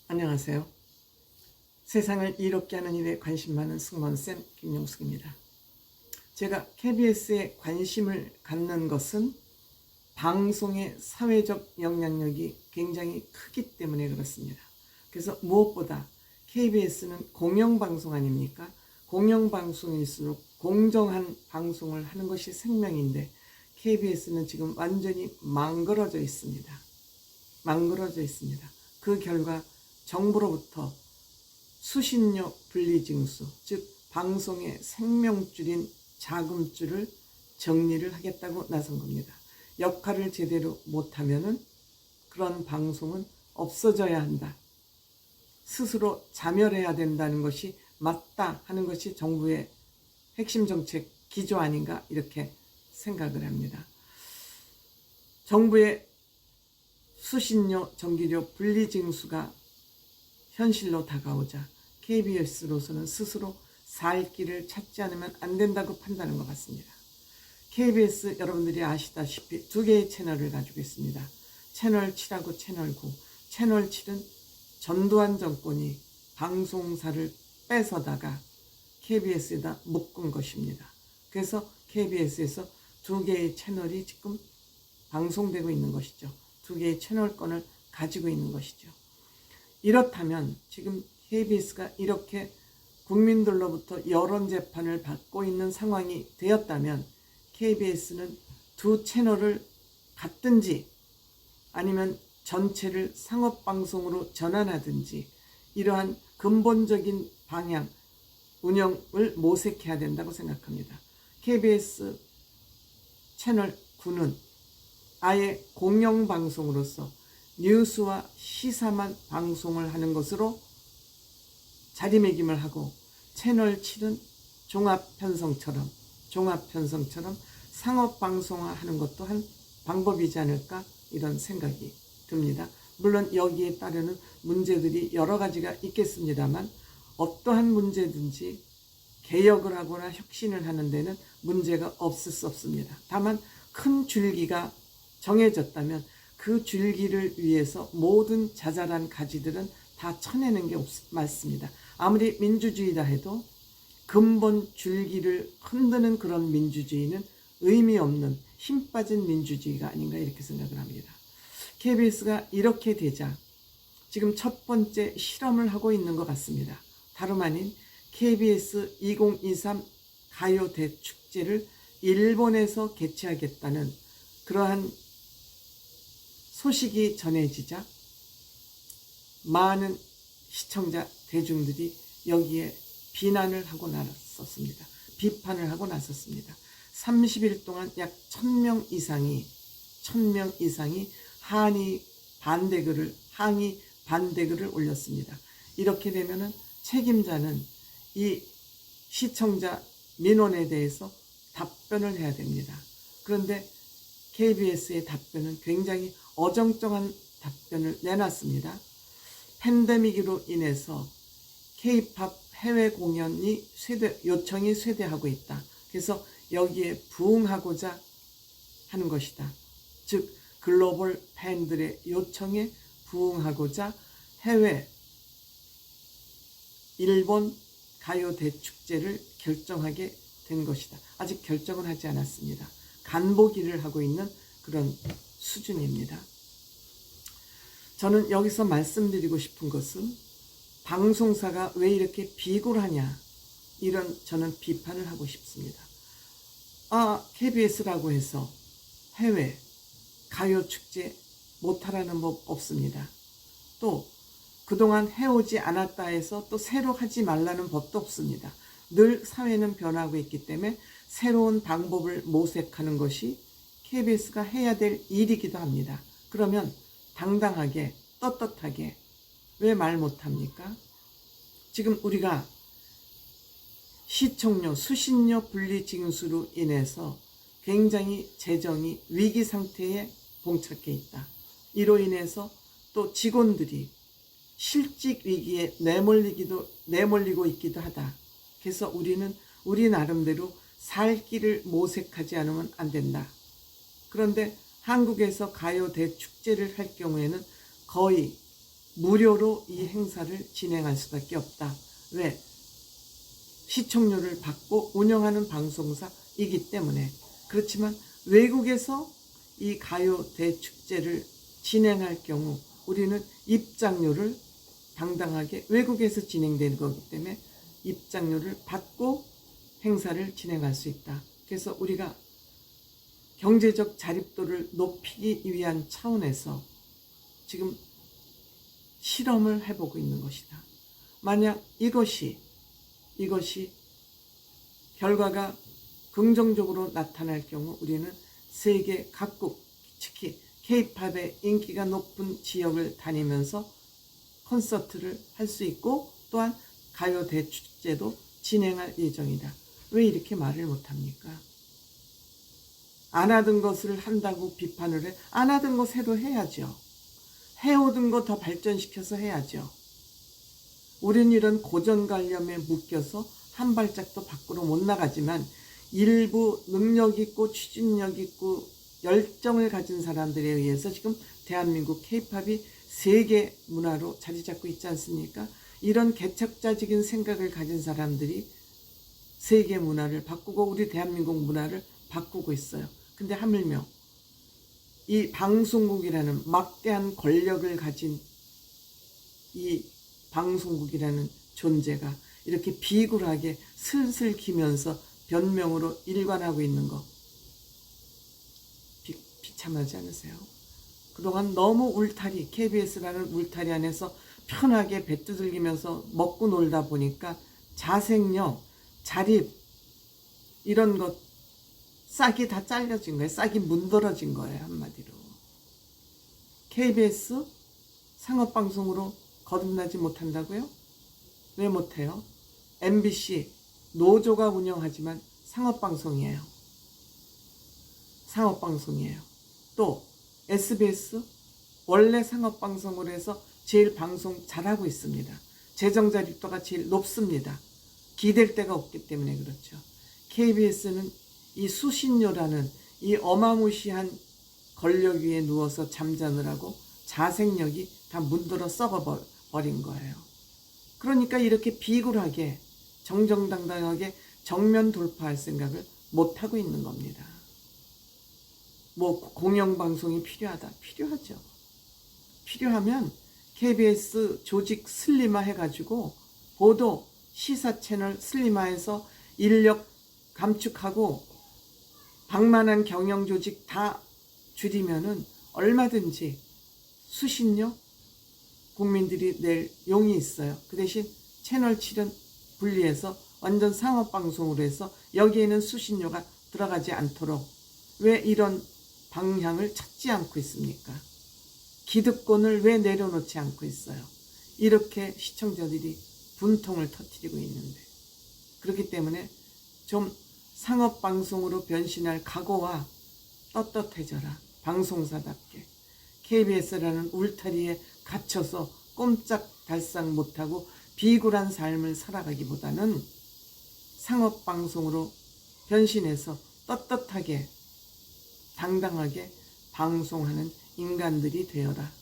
안녕하세요. 세상을 이롭게 하는 일에 관심 많은 승무원쌤 김용숙입니다. 제가 KBS에 관심을 갖는 것은 방송의 사회적 영향력이 굉장히 크기 때문에 그렇습니다. 그래서 무엇보다 KBS는 공영방송 아닙니까? 공영방송일수록 공정한 방송을 하는 것이 생명인데 KBS는 지금 완전히 망그러져 있습니다. 망그러져 있습니다. 그 결과 정부로부터 수신료 분리징수, 즉 방송의 생명줄인 자금줄을 정리를 하겠다고 나선 겁니다. 역할을 제대로 못하면은 그런 방송은 없어져야 한다. 스스로 자멸해야 된다는 것이 맞다 하는 것이 정부의 핵심 정책 기조 아닌가 이렇게 생각을 합니다. 정부의 수신료, 전기료 분리징수가 현실로 다가오자 KBS로서는 스스로 살 길을 찾지 않으면 안 된다고 판단한 것 같습니다. KBS 여러분들이 아시다시피 두 개의 채널을 가지고 있습니다. 채널 7하고 채널 9. 채널 7은 전두환 정권이 방송사를 뺏어다가 KBS에다 묶은 것입니다. 그래서 KBS에서 두 개의 채널이 지금 방송되고 있는 것이죠. 두 개의 채널권을 가지고 있는 것이죠. 이렇다면 지금 KBS가 이렇게 국민들로부터 여론재판을 받고 있는 상황이 되었다면 KBS는 두 채널을 갖든지 아니면 전체를 상업방송으로 전환하든지 이러한 근본적인 방향, 운영을 모색해야 된다고 생각합니다. KBS 채널 9는 아예 공영방송으로서 뉴스와 시사만 방송을 하는 것으로 자리매김을 하고 채널 7은 종합편성처럼 상업방송화하는 것도 한 방법이지 않을까 이런 생각이 듭니다. 물론 여기에 따르는 문제들이 여러 가지가 있겠습니다만 어떠한 문제든지 개혁을 하거나 혁신을 하는 데는 문제가 없을 수 없습니다. 다만 큰 줄기가 정해졌다면 그 줄기를 위해서 모든 자잘한 가지들은 다 쳐내는 게 맞습니다. 아무리 민주주의다 해도 근본 줄기를 흔드는 그런 민주주의는 의미 없는 힘 빠진 민주주의가 아닌가 이렇게 생각을 합니다. KBS가 이렇게 되자 지금 첫 번째 실험을 하고 있는 것 같습니다. 다름 아닌 KBS 2023 가요 대축제를 일본에서 개최하겠다는 그러한 소식이 전해지자 많은 시청자 대중들이 여기에 비난을 하고 나섰습니다. 비판을 하고 나섰습니다. 30일 동안 약 1000명 이상이 항의 반대글을 올렸습니다. 이렇게 되면은 책임자는 이 시청자 민원에 대해서 답변을 해야 됩니다. 그런데 KBS의 답변은 굉장히 어정쩡한 답변을 내놨습니다. 팬데믹으로 인해서 K-팝 해외 공연이 요청이 쇄대하고 있다. 그래서 여기에 부응하고자 하는 것이다. 즉 글로벌 팬들의 요청에 부응하고자 해외 일본 가요 대축제를 결정하게 된 것이다. 아직 결정은 하지 않았습니다. 간보기를 하고 있는 그런 수준입니다. 저는 여기서 말씀드리고 싶은 것은 방송사가 왜 이렇게 비굴하냐 이런 저는 비판을 하고 싶습니다. KBS라고 해서 해외 가요축제 못하라는 법 없습니다. 또 그동안 해오지 않았다 해서 또 새로 하지 말라는 법도 없습니다. 늘 사회는 변하고 있기 때문에 새로운 방법을 모색하는 것이 KBS가 해야 될 일이기도 합니다. 그러면 당당하게 떳떳하게 왜 말 못합니까? 지금 우리가 시청료, 수신료 분리징수로 인해서 굉장히 재정이 위기 상태에 봉착해 있다. 이로 인해서 또 직원들이 실직 위기에 내몰리고 있기도 하다. 그래서 우리는 우리 나름대로 살 길을 모색하지 않으면 안 된다. 그런데 한국에서 가요 대축제를 할 경우에는 거의 무료로 이 행사를 진행할 수밖에 없다. 왜? 시청료를 받고 운영하는 방송사이기 때문에. 그렇지만 외국에서 이 가요 대축제를 진행할 경우 우리는 입장료를 당당하게, 외국에서 진행되는 거기 때문에 입장료를 받고 행사를 진행할 수 있다. 그래서 우리가 경제적 자립도를 높이기 위한 차원에서 지금 실험을 해보고 있는 것이다. 만약 이것이 결과가 긍정적으로 나타날 경우 우리는 세계 각국, 특히 K-팝의 인기가 높은 지역을 다니면서 콘서트를 할 수 있고 또한 가요 대축제도 진행할 예정이다. 왜 이렇게 말을 못합니까? 안 하던 것을 한다고 비판을 해. 안 하던 거 새로 해야죠. 해오던 거 더 발전시켜서 해야죠. 우린 이런 고정관념에 묶여서 한 발짝도 밖으로 못 나가지만 일부 능력 있고 추진력 있고 열정을 가진 사람들에 의해서 지금 대한민국 K-팝이 세계 문화로 자리 잡고 있지 않습니까? 이런 개척자적인 생각을 가진 사람들이 세계 문화를 바꾸고 우리 대한민국 문화를 바꾸고 있어요. 근데 하물며 이 방송국이라는 막대한 권력을 가진 이 방송국이라는 존재가 이렇게 비굴하게 슬슬 기면서 변명으로 일관하고 있는 거 비참하지 않으세요? 그동안 너무 울타리, KBS라는 울타리 안에서 편하게 배 두들기면서 먹고 놀다 보니까 자생력, 자립 이런 것 싹이 다 잘려진 거예요. 싹이 문드러진 거예요. 한마디로. KBS 상업방송으로 거듭나지 못한다고요? 왜 못해요? MBC 노조가 운영하지만 상업방송이에요. 상업방송이에요. 또 SBS 원래 상업방송으로 해서 제일 방송 잘하고 있습니다. 재정 자립도가 제일 높습니다. 기댈 데가 없기 때문에 그렇죠. KBS는 이 수신료라는 이 어마무시한 권력 위에 누워서 잠자느라고 자생력이 다 문드러 썩어버린 거예요. 그러니까 이렇게 비굴하게 정정당당하게 정면 돌파할 생각을 못하고 있는 겁니다. 뭐 공영방송이 필요하다. 필요하죠. 필요하면 KBS 조직 슬림화 해가지고 보도 시사 채널 슬림화해서 인력 감축하고 방만한 경영 조직 다 줄이면은 얼마든지 수신료 국민들이 낼 용이 있어요. 그 대신 채널 7은 분리해서 완전 상업방송으로 해서 여기에는 수신료가 들어가지 않도록 왜 이런 방향을 찾지 않고 있습니까? 기득권을 왜 내려놓지 않고 있어요? 이렇게 시청자들이 분통을 터뜨리고 있는데 그렇기 때문에 좀 상업방송으로 변신할 각오와 떳떳해져라. 방송사답게. KBS라는 울타리에 갇혀서 꼼짝달싹 못하고 비굴한 삶을 살아가기보다는 상업방송으로 변신해서 떳떳하게 당당하게 방송하는 인간들이 되어라.